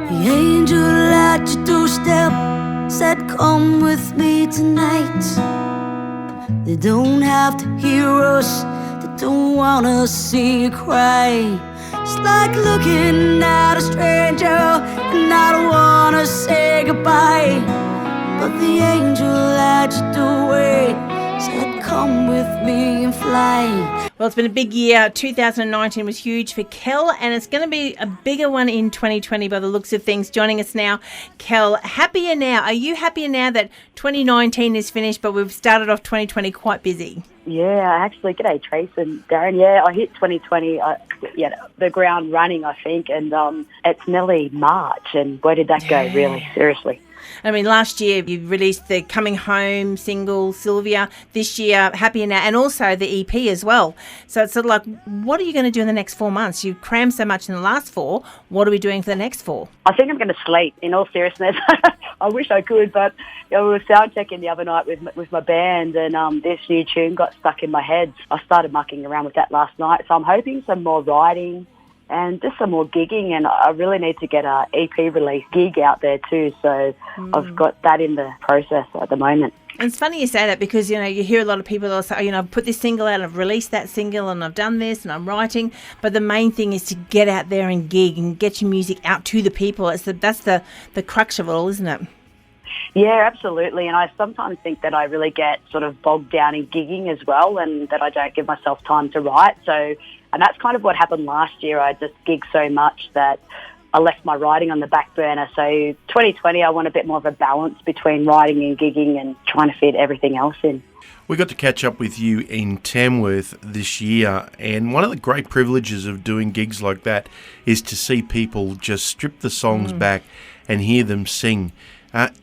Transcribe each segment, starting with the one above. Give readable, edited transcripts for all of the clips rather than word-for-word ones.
The angel at your doorstep said, come with me tonight. They don't have to hear us, they don't wanna see you cry. It's like looking at a stranger and I don't wanna say goodbye. But the angel at your doorway said, come with me and fly. Well, it's been a big year. 2019 was huge for Kell, and it's going to be a bigger one in 2020 by the looks of things. Joining us now, Kell, happier now. Are you happier now that 2019 is finished, but we've started off 2020 quite busy? Yeah, actually, g'day Tracy and Darren. Yeah, I hit 2020, the ground running, I think, and it's nearly March, and where did that go, really, seriously? I mean, last year you released the Coming Home single, Sylvia. This year, Happier Now, and also the EP as well. So it's sort of like, what are you going to do in the next 4 months? You crammed so much in the last 4. What are we doing for the next 4? I think I'm going to sleep, in all seriousness. I wish I could, but we were sound checking the other night with my band, and this new tune got stuck in my head. I started mucking around with that last night, so I'm hoping some more writing and just some more gigging, and I really need to get a EP release gig out there too, so I've got that in the process at the moment. And it's funny you say that because, you hear a lot of people that say, I've put this single out, I've released that single and I've done this and I'm writing, but the main thing is to get out there and gig and get your music out to the people. That's the crux of it all, isn't it? Yeah, absolutely. And I sometimes think that I really get sort of bogged down in gigging as well, and that I don't give myself time to write. And that's kind of what happened last year. I just gigged so much that I left my writing on the back burner. So 2020, I want a bit more of a balance between writing and gigging and trying to fit everything else in. We got to catch up with you in Tamworth this year, and one of the great privileges of doing gigs like that is to see people just strip the songs back and hear them sing.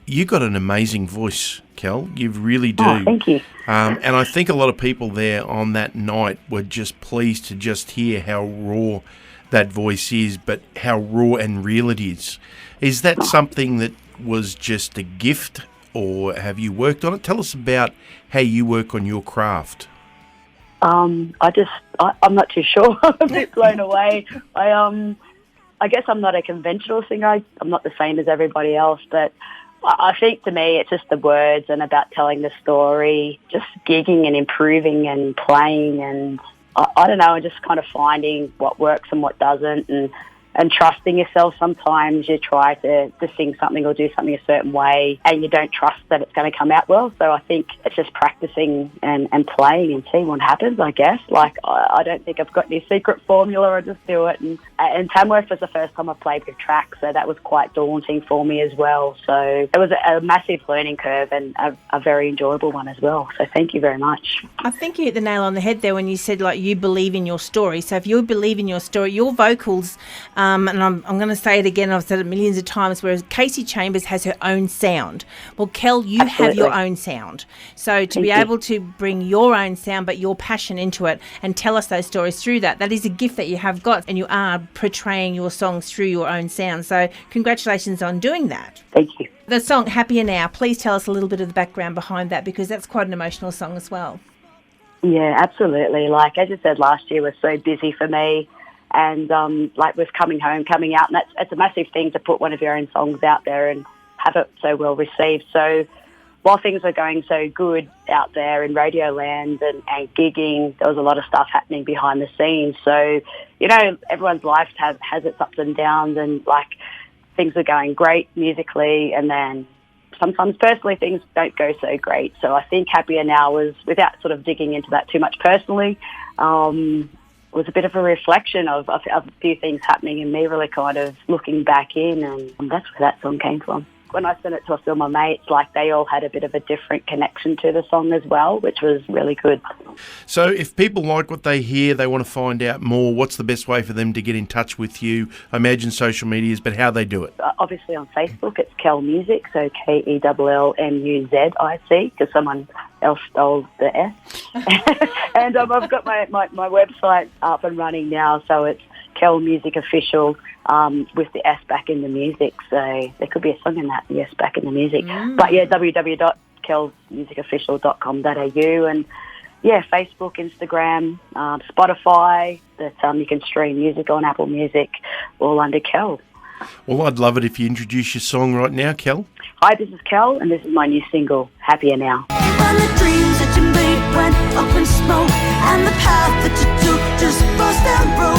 You got an amazing voice, Kell. You really do. Oh, thank you. And I think a lot of people there on that night were just pleased to just hear how raw that voice is, but how raw and real it is. Is that something that was just a gift, or have you worked on it? Tell us about how you work on your craft. I'm not too sure. I'm a bit blown away. I guess I'm not a conventional singer. I'm not the same as everybody else, but I think to me it's just the words and about telling the story, just gigging and improving and playing, and I don't know, just kind of finding what works and what doesn't, and trusting yourself. Sometimes you try to sing something or do something a certain way and you don't trust that it's going to come out well. So I think it's just practicing and playing and seeing what happens, I guess. Like, I don't think I've got any secret formula. I just do it. And Tamworth was the first time I played with tracks, so that was quite daunting for me as well. So it was a massive learning curve and a very enjoyable one as well. So thank you very much. I think you hit the nail on the head there when you said, like, you believe in your story. So if you believe in your story, your vocals... and I'm going to say it again, I've said it millions of times, whereas Casey Chambers has her own sound. Well, Kell, you have your own sound. So to be able to bring your own sound but your passion into it and tell us those stories through that is a gift that you have got, and you are portraying your songs through your own sound. So congratulations on doing that. Thank you. The song Happier Now, please tell us a little bit of the background behind that, because that's quite an emotional song as well. Yeah, absolutely. Like, as you said, last year was so busy for me. And with coming out, and it's a massive thing to put one of your own songs out there and have it so well received. So while things were going so good out there in radio land and gigging, there was a lot of stuff happening behind the scenes. So, everyone's life has its ups and downs, and like, things were going great musically, and then sometimes personally things don't go so great. So I think Happier Now was, without sort of digging into that too much personally, was a bit of a reflection of a few things happening and me really kind of looking back in, and that's where that song came from. When I sent it to a few of my mates, like, they all had a bit of a different connection to the song as well, which was really good. So if people like what they hear, they want to find out more, what's the best way for them to get in touch with you? I imagine social medias, but how they do it? Obviously on Facebook, it's Kell Music, so KELLMUZIC, because someone else stole the S. And I've got my website up and running now, so it's Kell Music Official, with the S back in the music. So there could be a song in that, the S back in the music. But yeah, www.kellmusicofficial.com.au, and yeah, Facebook, Instagram, Spotify, that you can stream music on, Apple Music, all under Kell. Well, I'd love it if you introduce your song right now, Kell. Hi, this is Kell, and this is my new single, Happier Now. When the dreams that you made went up in smoke, and the path that you took just burst and broke.